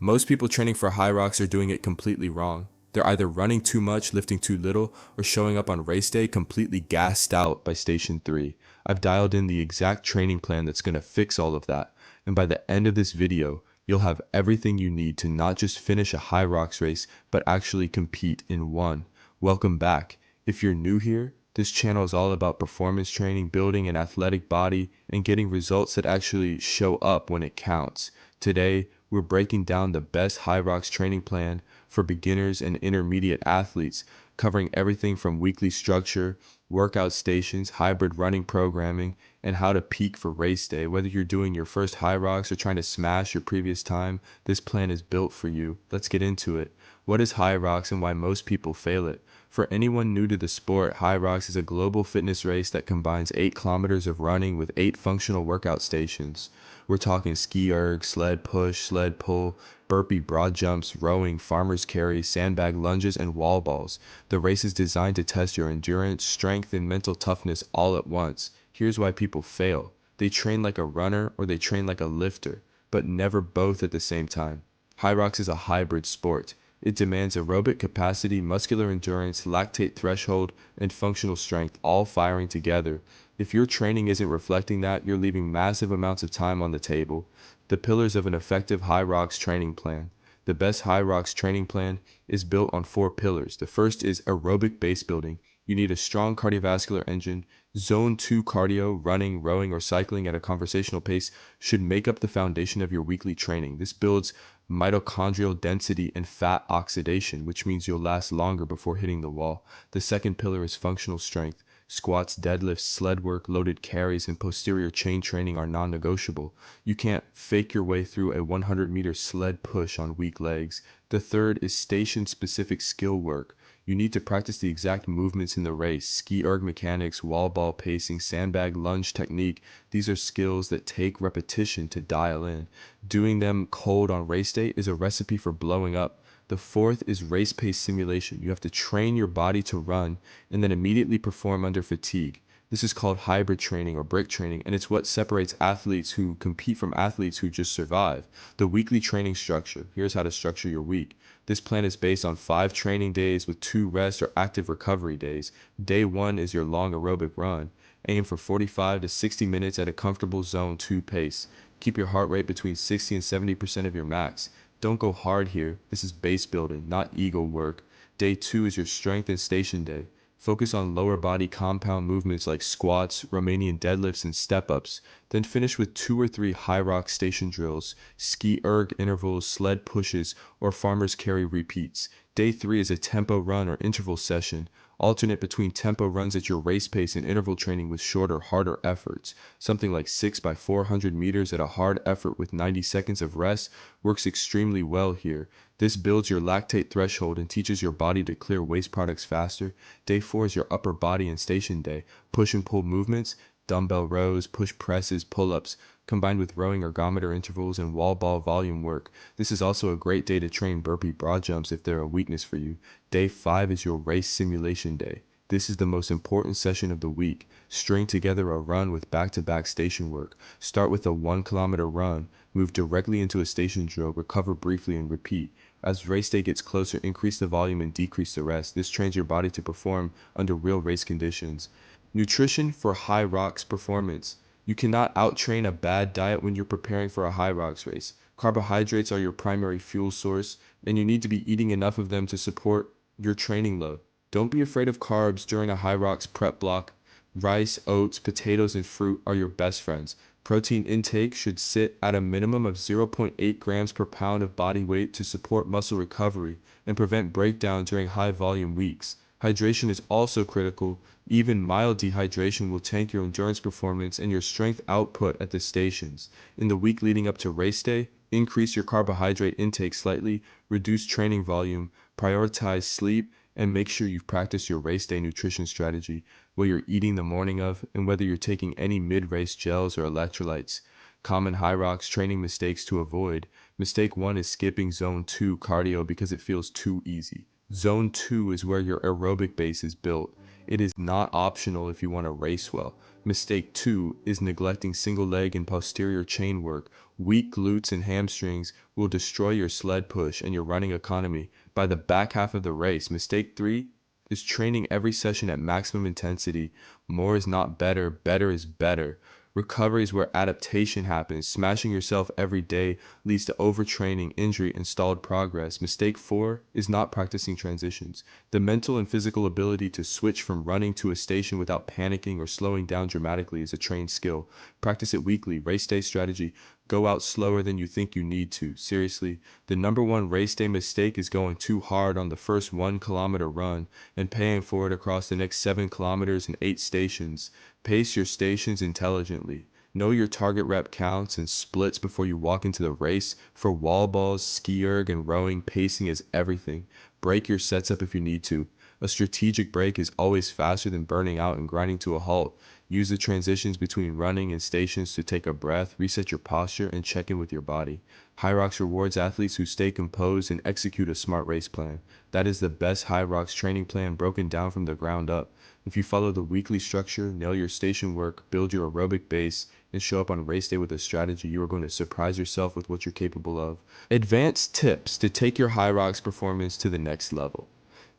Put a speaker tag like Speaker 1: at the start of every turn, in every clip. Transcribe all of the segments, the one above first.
Speaker 1: Most people training for Hyrox are doing it completely wrong. They're either running too much, lifting too little, or showing up on race day completely gassed out by station 3. I've dialed in the exact training plan that's going to fix all of that, and by the end of this video, you'll have everything you need to not just finish a Hyrox race, but actually compete in one. Welcome back. If you're new here, this channel is all about performance training, building an athletic body, and getting results that actually show up when it counts. Today, we're breaking down the best Hyrox training plan for beginners and intermediate athletes, covering everything from weekly structure, workout stations, hybrid running programming, and how to peak for race day. Whether you're doing your first Hyrox or trying to smash your previous time, this plan is built for you. Let's get into it. What is Hyrox and why most people fail it? For anyone new to the sport, Hyrox is a global fitness race that combines 8 kilometers of running with 8 functional workout stations. We're talking ski erg, sled push, sled pull, burpee broad jumps, rowing, farmer's carry, sandbag lunges, and wall balls. The race is designed to test your endurance, strength, and mental toughness all at once. Here's why people fail. They train like a runner or they train like a lifter, but never both at the same time. Hyrox is a hybrid sport. It demands aerobic capacity, muscular endurance, lactate threshold, and functional strength all firing together. If your training isn't reflecting that, you're leaving massive amounts of time on the table. The pillars of an effective Hyrox training plan. The best Hyrox training plan is built on 4 pillars. The first is aerobic base building. You need a strong cardiovascular engine. Zone 2 cardio, running, rowing, or cycling at a conversational pace should make up the foundation of your weekly training. This builds mitochondrial density and fat oxidation, which means you'll last longer before hitting the wall. The second pillar is functional strength. Squats, deadlifts, sled work, loaded carries, and posterior chain training are non-negotiable. You can't fake your way through a 100-meter sled push on weak legs. The third is station-specific skill work. You need to practice the exact movements in the race: ski erg mechanics, wall ball pacing, sandbag lunge technique. These are skills that take repetition to dial in. Doing them cold on race day is a recipe for blowing up. The fourth is race pace simulation. You have to train your body to run and then immediately perform under fatigue. This is called hybrid training or brick training, and it's what separates athletes who compete from athletes who just survive. The weekly training structure. Here's how to structure your week. This plan is based on 5 training days with 2 rest or active recovery days. Day 1 is your long aerobic run. Aim for 45 to 60 minutes at a comfortable zone 2 pace. Keep your heart rate between 60 and 70% of your max. Don't go hard here. This is base building, not ego work. Day 2 is your strength and station day. Focus on lower body compound movements like squats, Romanian deadlifts, and step-ups. Then finish with 2 or 3 Hyrox station drills, ski erg intervals, sled pushes, or farmer's carry repeats. Day 3 is a tempo run or interval session. Alternate between tempo runs at your race pace and interval training with shorter, harder efforts. Something like 6 by 400 meters at a hard effort with 90 seconds of rest works extremely well here. This builds your lactate threshold and teaches your body to clear waste products faster. Day 4 is your upper body and station day. Push and pull movements, dumbbell rows, push presses, pull-ups, combined with rowing ergometer intervals and wall ball volume work. This is also a great day to train burpee broad jumps if they're a weakness for you. Day 5 is your race simulation day. This is the most important session of the week. String together a run with back-to-back station work. Start with a 1-kilometer run, move directly into a station drill, recover briefly, and repeat. As race day gets closer, increase the volume and decrease the rest. This trains your body to perform under real race conditions. Nutrition for Hyrox performance. You cannot outtrain a bad diet when you're preparing for a Hyrox race. Carbohydrates are your primary fuel source, and you need to be eating enough of them to support your training load. Don't be afraid of carbs during a Hyrox prep block. Rice, oats, potatoes, and fruit are your best friends. Protein intake should sit at a minimum of 0.8 grams per pound of body weight to support muscle recovery and prevent breakdown during high-volume weeks. Hydration is also critical. Even mild dehydration will tank your endurance performance and your strength output at the stations. In the week leading up to race day, increase your carbohydrate intake slightly, reduce training volume, prioritize sleep, and make sure you've practiced your race day nutrition strategy, what you're eating the morning of, and whether you're taking any mid-race gels or electrolytes. Common Hyrox training mistakes to avoid. Mistake 1 is skipping zone 2 cardio because it feels too easy. Zone 2 is where your aerobic base is built. It is not optional if you want to race well. Mistake 2 is neglecting single leg and posterior chain work. Weak glutes and hamstrings will destroy your sled push and your running economy by the back half of the race. Mistake 3 is training every session at maximum intensity. More is not better, better is better. Recovery is where adaptation happens. Smashing yourself every day leads to overtraining, injury, and stalled progress. Mistake 4 is not practicing transitions. The mental and physical ability to switch from running to a station without panicking or slowing down dramatically is a trained skill. Practice it weekly. Race day strategy. Go out slower than you think you need to. Seriously, the number one race day mistake is going too hard on the first 1 kilometer run and paying for it across the next 7 kilometers and 8 stations. Pace your stations intelligently. Know your target rep counts and splits before you walk into the race. For wall balls, ski erg, and rowing, pacing is everything. Break your sets up if you need to. A strategic break is always faster than burning out and grinding to a halt. Use the transitions between running and stations to take a breath, reset your posture, and check in with your body. Hyrox rewards athletes who stay composed and execute a smart race plan. That is the best Hyrox training plan broken down from the ground up. If you follow the weekly structure, nail your station work, build your aerobic base, and show up on race day with a strategy, you are going to surprise yourself with what you're capable of. Advanced tips to take your Hyrox performance to the next level.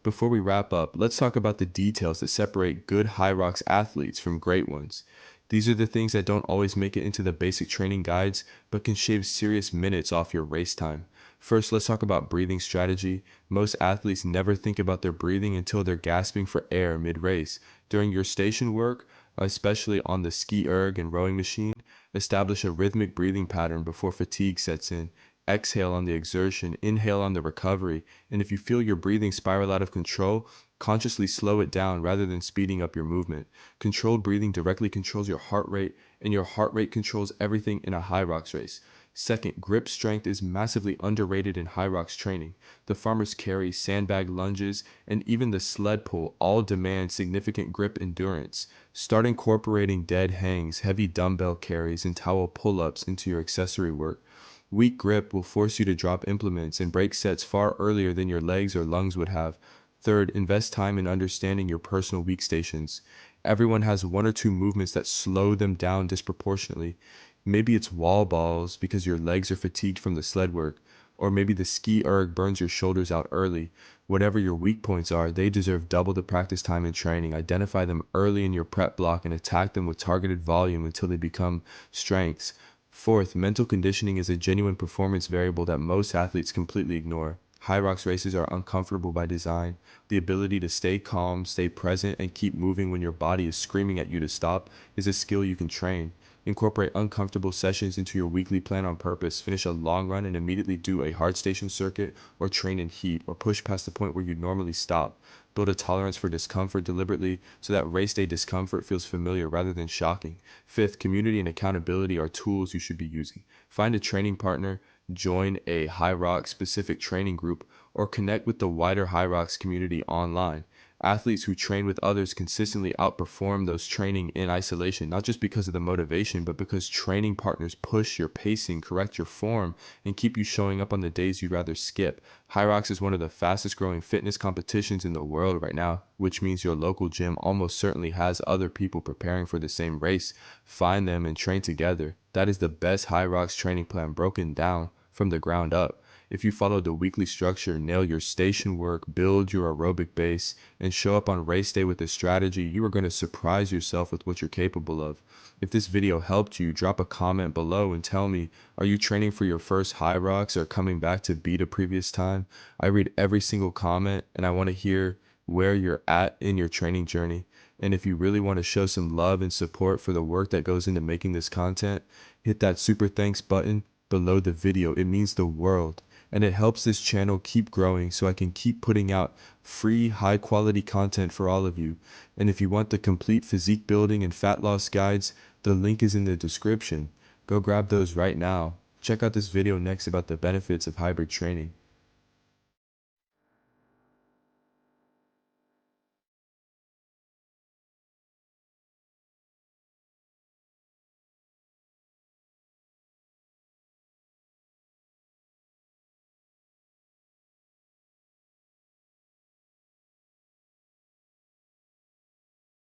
Speaker 1: Before we wrap up, let's talk about the details that separate good Hyrox athletes from great ones. These are the things that don't always make it into the basic training guides, but can shave serious minutes off your race time. First, let's talk about breathing strategy. Most athletes never think about their breathing until they're gasping for air mid-race. During your station work, especially on the ski erg and rowing machine, establish a rhythmic breathing pattern before fatigue sets in. Exhale on the exertion, inhale on the recovery, and if you feel your breathing spiral out of control, consciously slow it down rather than speeding up your movement. Controlled breathing directly controls your heart rate, and your heart rate controls everything in a Hyrox race. Second, grip strength is massively underrated in Hyrox training. The farmer's carry, sandbag lunges, and even the sled pull all demand significant grip endurance. Start incorporating dead hangs, heavy dumbbell carries, and towel pull-ups into your accessory work. Weak grip will force you to drop implements and break sets far earlier than your legs or lungs would have. Third, invest time in understanding your personal weak stations. Everyone has one or two movements that slow them down disproportionately. Maybe it's wall balls because your legs are fatigued from the sled work, or maybe the ski erg burns your shoulders out early. Whatever your weak points are, they deserve double the practice time in training. Identify them early in your prep block and attack them with targeted volume until they become strengths. Fourth, mental conditioning is a genuine performance variable that most athletes completely ignore. Hyrox races are uncomfortable by design. The ability to stay calm, stay present, and keep moving when your body is screaming at you to stop is a skill you can train. Incorporate uncomfortable sessions into your weekly plan on purpose. Finish a long run and immediately do a hard station circuit, or train in heat, or push past the point where you normally stop. Build a tolerance for discomfort deliberately so that race day discomfort feels familiar rather than shocking. Fifth, community and accountability are tools you should be using. Find a training partner, join a Hyrox specific training group, or connect with the wider Hyrox community online. Athletes who train with others consistently outperform those training in isolation, not just because of the motivation, but because training partners push your pacing, correct your form, and keep you showing up on the days you'd rather skip. Hyrox is one of the fastest growing fitness competitions in the world right now, which means your local gym almost certainly has other people preparing for the same race. Find them and train together. That is the best Hyrox training plan broken down from the ground up. If you follow the weekly structure, nail your station work, build your aerobic base, and show up on race day with a strategy, you are going to surprise yourself with what you're capable of. If this video helped you, drop a comment below and tell me, are you training for your first Hyrox or coming back to beat a previous time? I read every single comment and I want to hear where you're at in your training journey. And if you really want to show some love and support for the work that goes into making this content, hit that super thanks button below the video. It means the world. And it helps this channel keep growing so I can keep putting out free, high quality content for all of you. And if you want the complete physique building and fat loss guides, the link is in the description. Go grab those right now. Check out this video next about the benefits of hybrid training.